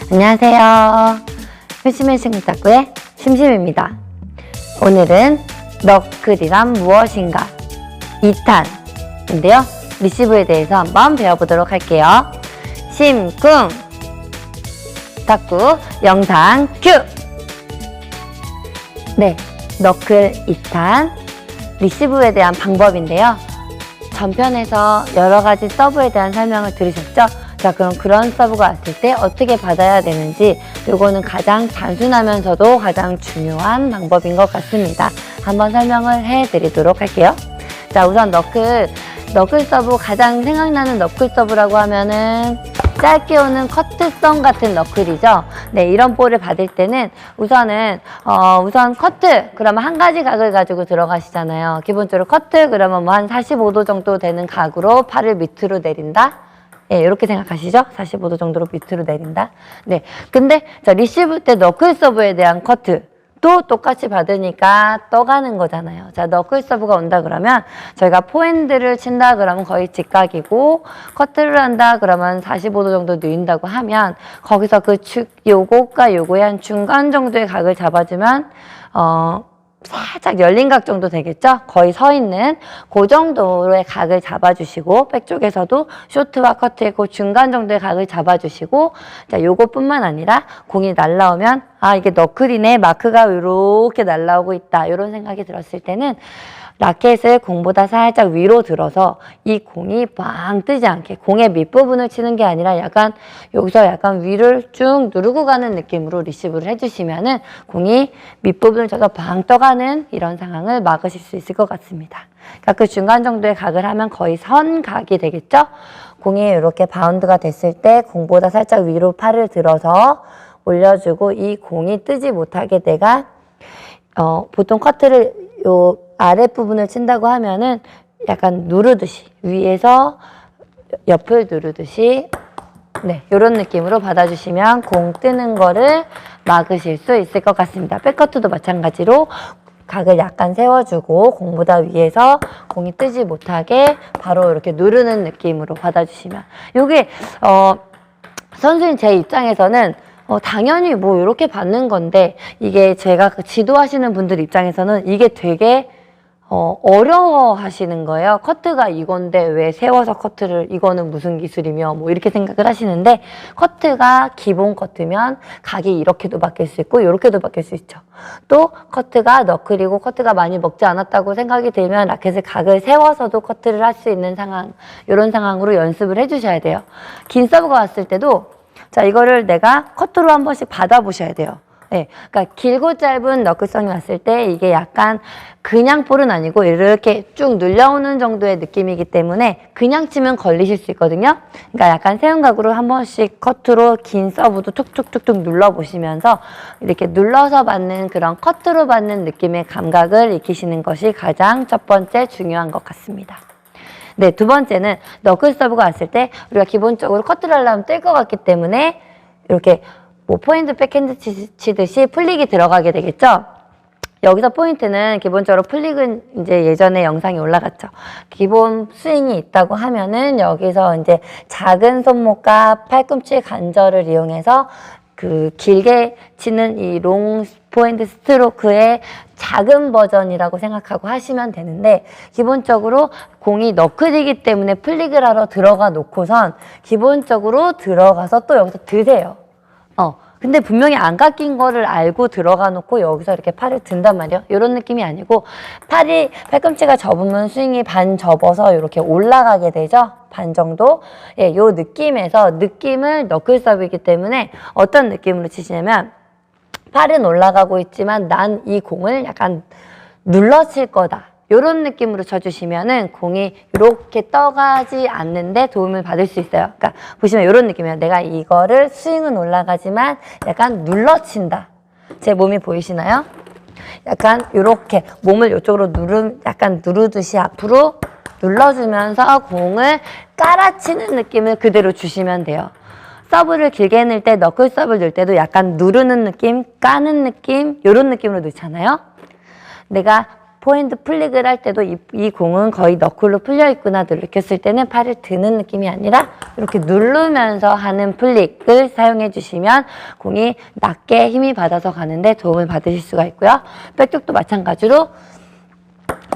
안녕하세요. 회심의 탁구의 심심입니다. 오늘은 너클이란 무엇인가 2탄인데요. 리시브에 대해서 한번 배워보도록 할게요. 심쿵 탁구 영상 큐! 네, 너클 2탄 리시브에 대한 방법인데요. 전편에서 여러가지 서브에 대한 설명을 들으셨죠? 자, 그럼 그런 서브가 왔을 때 어떻게 받아야 되는지, 요거는 가장 단순하면서도 가장 중요한 방법인 것 같습니다. 한번 설명을 해드리도록 할게요. 자, 우선 너클 서브, 가장 생각나는 너클 서브라고 하면은 짧게 오는 커트성 같은 너클이죠. 네, 이런 볼을 받을 때는 우선 커트, 그러면 한 가지 각을 가지고 들어가시잖아요. 기본적으로 커트, 그러면 뭐 한 45도 정도 되는 각으로 팔을 밑으로 내린다. 예, 이렇게 생각하시죠? 45도 정도로 밑으로 내린다. 네. 근데, 자, 리시브 때 너클 서브에 대한 커트도 똑같이 받으니까 떠가는 거잖아요. 자, 너클 서브가 온다 그러면 저희가 포핸드를 친다 그러면 거의 직각이고, 커트를 한다 그러면 45도 정도 누인다고 하면, 거기서 요거과 요거의 한 중간 정도의 각을 잡아주면, 살짝 열린 각 정도 되겠죠? 거의 서 있는 그 정도의 각을 잡아주시고, 백쪽에서도 쇼트와 커트의 그 중간 정도의 각을 잡아주시고, 자, 요것뿐만 아니라 공이 날라오면 아, 이게 너클이네, 마크가 이렇게 날라오고 있다, 이런 생각이 들었을 때는 라켓을 공보다 살짝 위로 들어서 이 공이 빵 뜨지 않게, 공의 밑부분을 치는 게 아니라 여기서 약간 위를 쭉 누르고 가는 느낌으로 리시브를 해주시면은 공이 밑부분을 쳐서 빵 떠가는 이런 상황을 막으실 수 있을 것 같습니다. 그러니까 그 중간 정도의 각을 하면 거의 선각이 되겠죠? 공이 이렇게 바운드가 됐을 때 공보다 살짝 위로 팔을 들어서 올려주고, 이 공이 뜨지 못하게 내가 보통 커트를 요 아랫부분을 친다고 하면은 약간 누르듯이, 위에서 옆을 누르듯이, 네, 요런 느낌으로 받아주시면 공 뜨는 거를 막으실 수 있을 것 같습니다. 백커트도 마찬가지로 각을 약간 세워주고 공보다 위에서 공이 뜨지 못하게 바로 이렇게 누르는 느낌으로 받아주시면, 요게 선수인 제 입장에서는 당연히 뭐 이렇게 받는 건데, 이게 제가 지도하시는 분들 입장에서는 이게 되게 어려워 하시는 거예요. 커트가 이건데 왜 세워서 커트를, 이거는 무슨 기술이며 뭐 이렇게 생각을 하시는데, 커트가 기본 커트면 각이 이렇게도 바뀔 수 있고 이렇게도 바뀔 수 있죠. 또 커트가 너클이고 커트가 많이 먹지 않았다고 생각이 들면 라켓을 각을 세워서도 커트를 할 수 있는 상황, 이런 상황으로 연습을 해주셔야 돼요. 긴 서브가 왔을 때도, 자, 이거를 내가 커트로 한 번씩 받아보셔야 돼요. 네, 그러니까 길고 짧은 너클성이 왔을 때 이게 약간 그냥 볼은 아니고 이렇게 쭉 눌려오는 정도의 느낌이기 때문에 그냥 치면 걸리실 수 있거든요. 그러니까 약간 세운 각으로 한 번씩 커트로 긴 서브도 툭툭툭툭 눌러보시면서 이렇게 눌러서 받는, 그런 커트로 받는 느낌의 감각을 익히시는 것이 가장 첫 번째 중요한 것 같습니다. 네, 두 번째는 너클 서브가 왔을 때 우리가 기본적으로 커트를 하려면 뜰 것 같기 때문에 이렇게 뭐 포핸드, 백핸드 치듯이 플릭이 들어가게 되겠죠? 여기서 포인트는 기본적으로 플릭은 이제 예전에 영상이 올라갔죠. 기본 스윙이 있다고 하면은 여기서 이제 작은 손목과 팔꿈치 관절을 이용해서 그 길게 치는 이 롱 포핸드 스트로크의 작은 버전이라고 생각하고 하시면 되는데, 기본적으로 공이 너클이기 때문에 플릭을 하러 들어가 놓고선 기본적으로 들어가서 또 여기서 드세요. 근데 분명히 안 깎인 거를 알고 들어가 놓고 여기서 이렇게 팔을 든단 말이에요. 이런 느낌이 아니고, 팔꿈치가 접으면 스윙이 반 접어서 이렇게 올라가게 되죠. 반 정도. 예, 요 느낌을 너클 서브이기 때문에 어떤 느낌으로 치시냐면, 팔은 올라가고 있지만 난 이 공을 약간 눌러 칠 거다, 이런 느낌으로 쳐주시면은 공이 이렇게 떠가지 않는데 도움을 받을 수 있어요. 그러니까 보시면 이런 느낌이에요. 내가 이거를 스윙은 올라가지만 약간 눌러친다. 제 몸이 보이시나요? 약간 이렇게 몸을 이쪽으로 약간 누르듯이 앞으로 눌러주면서 공을 깔아치는 느낌을 그대로 주시면 돼요. 서브를 길게 넣을 때, 너클 서브를 넣을 때도 약간 누르는 느낌, 까는 느낌, 이런 느낌으로 넣잖아요. 내가 포핸드 플릭을 할 때도 이 공은 거의 너클로 풀려 있구나 느꼈을 때는 팔을 드는 느낌이 아니라 이렇게 누르면서 하는 플릭을 사용해 주시면 공이 낮게 힘이 받아서 가는데 도움을 받으실 수가 있고요. 백쪽도 마찬가지로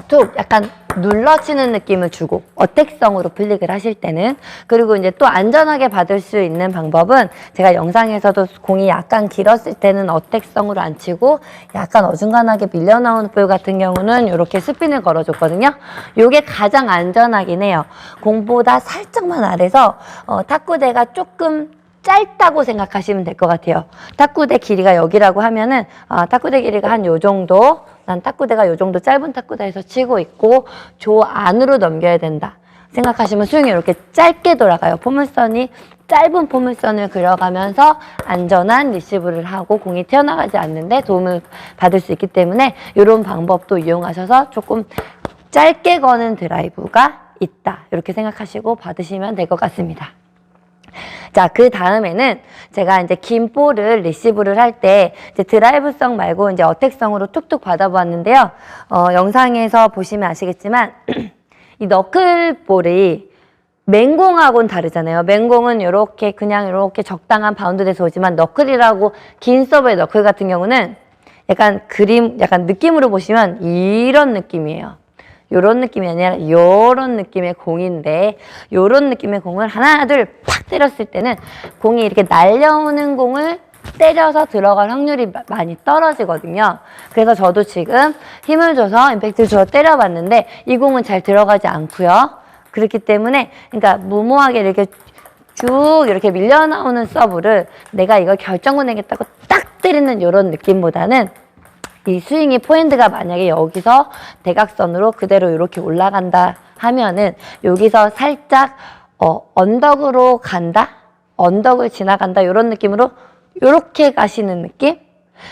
툭 약간 눌러치는 느낌을 주고 어택성으로 플릭을 하실 때는, 그리고 이제 또 안전하게 받을 수 있는 방법은 제가 영상에서도 공이 약간 길었을 때는 어택성으로 안 치고 약간 어중간하게 밀려 나오는 볼 같은 경우는 이렇게 스핀을 걸어줬거든요. 이게 가장 안전하긴 해요. 공보다 살짝만 아래서 탁구대가 조금 짧다고 생각하시면 될 것 같아요. 탁구대 길이가 여기라고 하면은 탁구대 길이가 한 요 정도, 난 탁구대가 요 정도 짧은 탁구대에서 치고 있고 저 안으로 넘겨야 된다 생각하시면 스윙이 이렇게 짧게 돌아가요. 포물선이 짧은 포물선을 그려가면서 안전한 리시브를 하고 공이 튀어나가지 않는데 도움을 받을 수 있기 때문에 이런 방법도 이용하셔서 조금 짧게 거는 드라이브가 있다 이렇게 생각하시고 받으시면 될 것 같습니다. 자, 그 다음에는 제가 이제 긴 볼을 리시브를 할 때 이제 드라이브성 말고 이제 어택성으로 툭툭 받아보았는데요. 영상에서 보시면 아시겠지만 이 너클볼이 맹공하고는 다르잖아요. 맹공은 이렇게 그냥 이렇게 적당한 바운드 돼서 오지만 너클이라고 긴 서브의 너클 같은 경우는 약간 약간 느낌으로 보시면 이런 느낌이에요. 요런 느낌이 아니라 요런 느낌의 공인데, 요런 느낌의 공을 하나 둘 팍 때렸을 때는 공이 이렇게 날려오는 공을 때려서 들어갈 확률이 많이 떨어지거든요. 그래서 저도 지금 힘을 줘서 임팩트를 줘서 때려봤는데 이 공은 잘 들어가지 않고요. 그렇기 때문에 그러니까 무모하게 이렇게 쭉 이렇게 밀려 나오는 서브를 내가 이걸 결정을 내겠다고 딱 때리는 요런 느낌보다는 이 스윙이 포핸드가 만약에 여기서 대각선으로 그대로 이렇게 올라간다 하면은 여기서 살짝 언덕으로 간다? 언덕을 지나간다 이런 느낌으로 이렇게 가시는 느낌?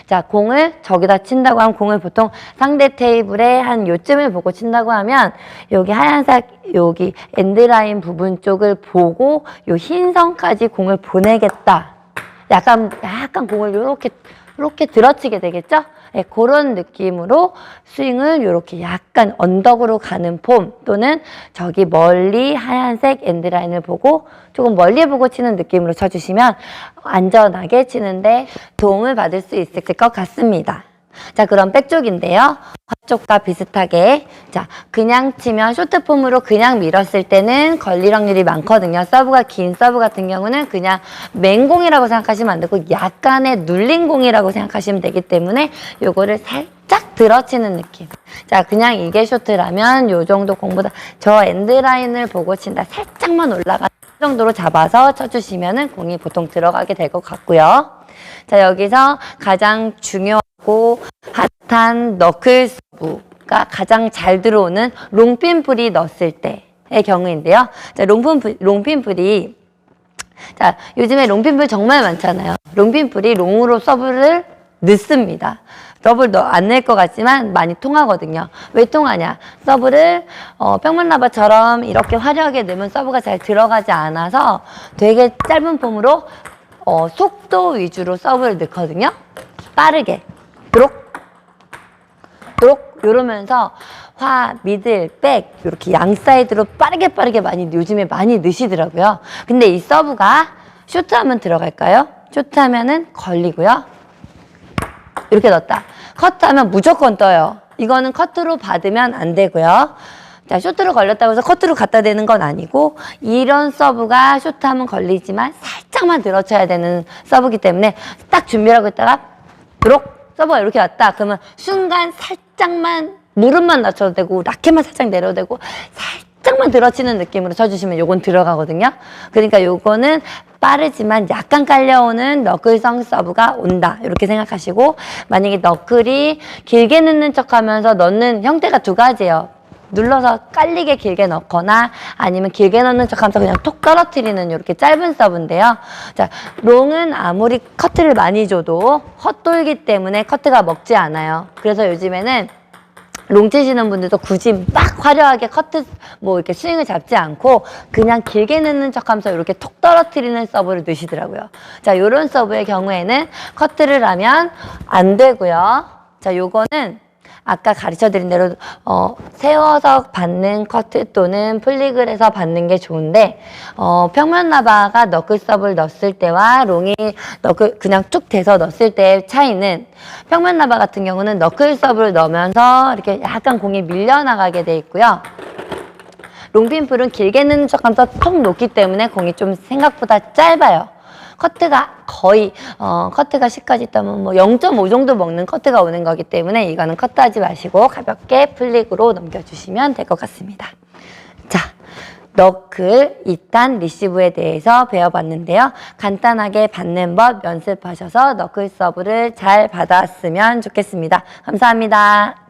자, 공을 저기다 친다고 하면 공을 보통 상대 테이블에 한 요쯤을 보고 친다고 하면 여기 하얀색 여기 엔드라인 부분 쪽을 보고 요 흰 선까지 공을 보내겠다. 약간 공을 이렇게 들어치게 되겠죠? 네, 그런 느낌으로 스윙을 이렇게 약간 언덕으로 가는 폼 또는 저기 멀리 하얀색 엔드라인을 보고 조금 멀리 보고 치는 느낌으로 쳐주시면 안전하게 치는데 도움을 받을 수 있을 것 같습니다. 자, 그럼 백쪽인데요. 화쪽과 비슷하게 자 그냥 치면 쇼트폼으로 그냥 밀었을 때는 걸릴 확률이 많거든요. 서브가 긴 서브 같은 경우는 그냥 맹공이라고 생각하시면 안 되고 약간의 눌린 공이라고 생각하시면 되기 때문에 요거를 살짝 들어치는 느낌. 자, 그냥 이게 쇼트라면 요 정도 공보다 저 엔드라인을 보고 친다. 살짝만 올라가는 정도로 잡아서 쳐주시면은 공이 보통 들어가게 될 것 같고요. 자, 여기서 가장 중요하고 핫한 너클 서브가 가장 잘 들어오는 롱핀 풀이 넣었을 때의 경우인데요. 자, 롱핀 풀이 자, 요즘에 롱핀 풀 정말 많잖아요. 롱핀 풀이 롱으로 서브를 넣습니다. 더블 안 낼 것 같지만 많이 통하거든요. 왜 통하냐? 서브를 평문라바처럼 이렇게 화려하게 넣으면 서브가 잘 들어가지 않아서 되게 짧은 폼으로 속도 위주로 서브를 넣거든요. 빠르게 도록 이러면서 미들, 백 이렇게 양 사이드로 빠르게 요즘에 많이 넣으시더라고요. 근데 이 서브가 쇼트하면 들어갈까요? 쇼트하면은 걸리고요. 이렇게 넣었다. 커트하면 무조건 떠요. 이거는 커트로 받으면 안 되고요. 자, 쇼트로 걸렸다고 해서 커트로 갖다 대는 건 아니고 이런 서브가 쇼트하면 걸리지만 살짝만 들어쳐야 되는 서브이기 때문에 딱 준비하고 있다가 드록 서브가 이렇게 왔다. 그러면 순간 살짝만 무릎만 낮춰도 되고 라켓만 살짝 내려도 되고 살짝만 들어치는 느낌으로 쳐주시면 요건 들어가거든요. 그러니까 요거는 빠르지만 약간 깔려오는 너클성 서브가 온다 이렇게 생각하시고, 만약에 너클이 길게 넣는 척하면서 넣는 형태가 두 가지예요. 눌러서 깔리게 길게 넣거나 아니면 길게 넣는 척하면서 그냥 톡 떨어뜨리는 이렇게 짧은 서브인데요. 자, 롱은 아무리 커트를 많이 줘도 헛돌기 때문에 커트가 먹지 않아요. 그래서 요즘에는 롱 치시는 분들도 굳이 막 화려하게 커트 이렇게 스윙을 잡지 않고 그냥 길게 넣는 척하면서 이렇게 톡 떨어뜨리는 서브를 넣으시더라고요. 자, 요런 서브의 경우에는 커트를 하면 안 되고요. 자, 요거는 아까 가르쳐드린 대로 세워서 받는 커트 또는 플릭을 해서 받는 게 좋은데 평면 라바가 너클 서브를 넣었을 때와 롱이 너클 그냥 쭉 대서 넣었을 때의 차이는 평면 라바 같은 경우는 너클 서브를 넣으면서 이렇게 약간 공이 밀려나가게 돼 있고요. 롱핀풀은 길게 넣는 척하면서 톡 놓기 때문에 공이 좀 생각보다 짧아요. 커트가 거의 커트가 10까지 있다면 뭐 0.5 정도 먹는 커트가 오는 거기 때문에 이거는 커트하지 마시고 가볍게 플릭으로 넘겨주시면 될 것 같습니다. 자, 너클 2단 리시브에 대해서 배워봤는데요. 간단하게 받는 법 연습하셔서 너클 서브를 잘 받았으면 좋겠습니다. 감사합니다.